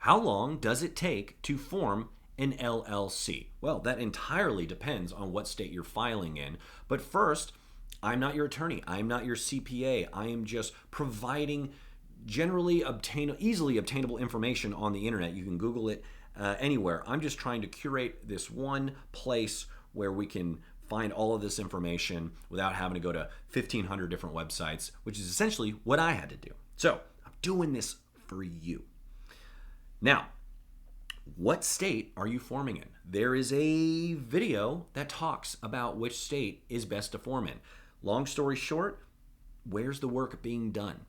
How long does it take to form an LLC? Well, that entirely depends on what state you're filing in. But first, I'm not your attorney. I'm not your CPA. I am just providing easily obtainable information on the internet. You can Google it anywhere. I'm just trying to curate this one place where we can find all of this information without having to go to 1,500 different websites, which is essentially what I had to do. So I'm doing this for you. Now, what state are you forming in? There is a video that talks about which state is best to form in. Long story short, where's the work being done?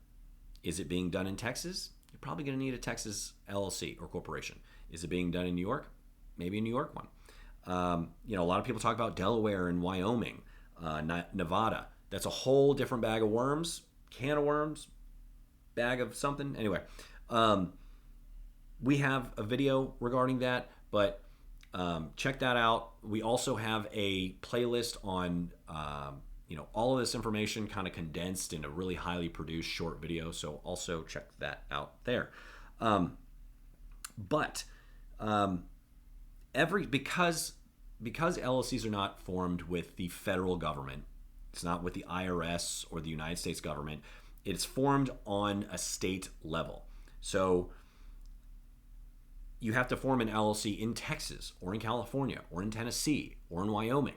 Is it being done in Texas? You're probably going to need a Texas LLC or corporation. Is it being done in New York? Maybe a New York one. A lot of people talk about Delaware and Wyoming, Nevada. That's a whole different bag of worms, can of worms, bag of something. Anyway, we have a video regarding that, but check that out. We also have a playlist on all of this information kind of condensed in a really highly produced short video. So also check that out there. Because LLCs are not formed with the federal government, it's not with the IRS or the United States government. It's formed on a state level. So you have to form an LLC in Texas or in California or in Tennessee or in Wyoming.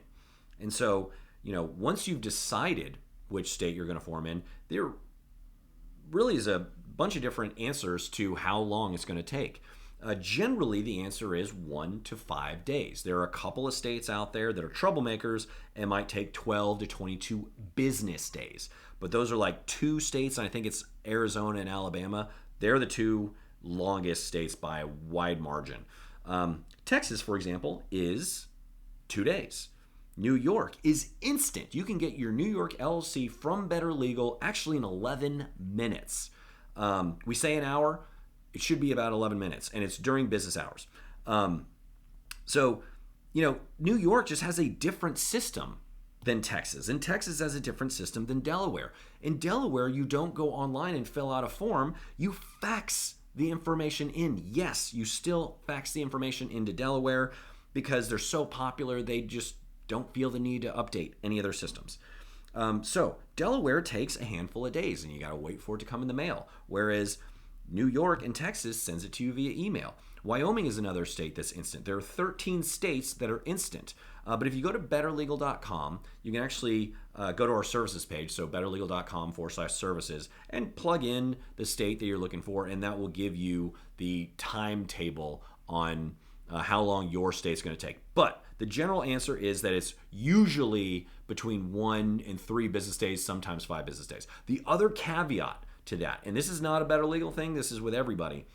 And so, once you've decided which state you're going to form in, there really is a bunch of different answers to how long it's going to take. Generally, the answer is 1 to 5 days. There are a couple of states out there that are troublemakers and might take 12 to 22 business days. But those are like two states, and I think it's Arizona and Alabama. They're the two longest states by a wide margin. Texas, for example, is 2 days. New York is instant. You can get your New York LLC from Better Legal actually in 11 minutes. We say an hour. It should be about 11 minutes, and it's during business hours. New York just has a different system than Texas, and Texas has a different system than Delaware. In Delaware, you don't go online and fill out a form. You fax the information in. Yes, you still fax the information into Delaware because they're so popular, they just don't feel the need to update any of their systems. So Delaware takes a handful of days, and you got to wait for it to come in the mail, whereas New York and Texas sends it to you via email. Wyoming is another state that's instant. There are 13 states that are instant. But if you go to betterlegal.com, you can actually go to our services page, so betterlegal.com/services, and plug in the state that you're looking for, and that will give you the timetable on how long your state's going to take. But the general answer is that it's usually between 1 and 3 business days, sometimes 5 business days. The other caveat to that, and this is not a Better Legal thing, this is with everybody.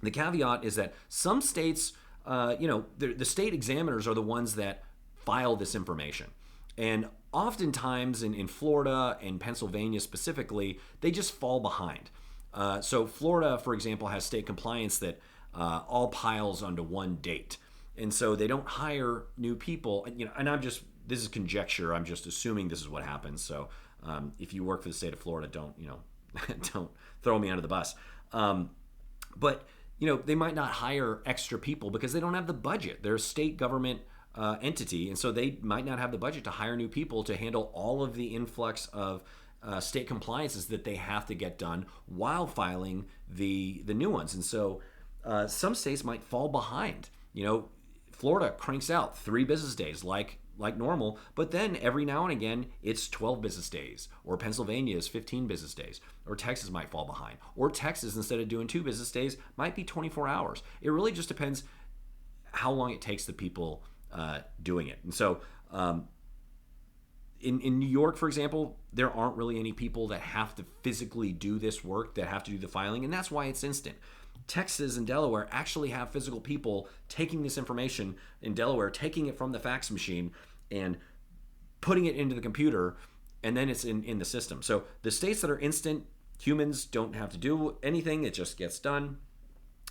The caveat is that some states, the state examiners are the ones that file this information. And oftentimes in Florida and Pennsylvania specifically, they just fall behind. So Florida, for example, has state compliance that all piles onto one date. And so they don't hire new people. And this is conjecture. I'm just assuming this is what happens. So if you work for the state of Florida, don't throw me under the bus. But they might not hire extra people because they don't have the budget. They're a state government entity, and so they might not have the budget to hire new people to handle all of the influx of state compliances that they have to get done while filing the new ones. And so some states might fall behind. Florida cranks out 3 business days like normal, but then every now and again it's 12 business days, or Pennsylvania is 15 business days, or Texas might fall behind, or Texas, instead of doing 2 business days, might be 24 hours. It really just depends how long it takes the people doing it. And so in New York, for example, there aren't really any people that have to physically do this work, that have to do the filing, and that's why it's instant. Texas and Delaware actually have physical people taking this information in Delaware, taking it from the fax machine and putting it into the computer, and then it's in the system. So the states that are instant, humans don't have to do anything. It just gets done.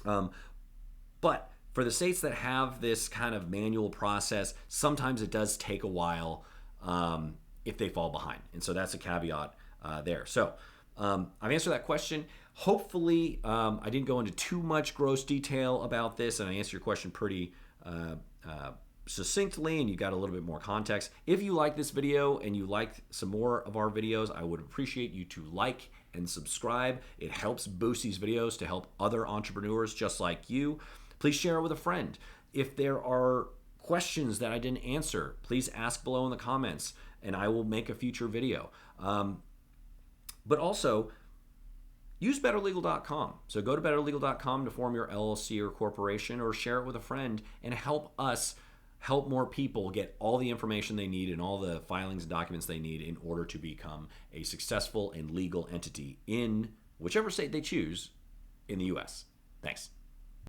But for the states that have this kind of manual process, sometimes it does take a while if they fall behind. And so that's a caveat there. So I've answered that question. Hopefully, I didn't go into too much gross detail about this, and I answered your question pretty succinctly, and you got a little bit more context. If you like this video and you like some more of our videos, I would appreciate you to like and subscribe. It helps boost these videos to help other entrepreneurs just like you. Please share it with a friend. If there are questions that I didn't answer, please ask below in the comments, and I will make a future video. But also, use betterlegal.com. So go to betterlegal.com to form your LLC or corporation, or share it with a friend and help us help more people get all the information they need and all the filings and documents they need in order to become a successful and legal entity in whichever state they choose in the US. Thanks.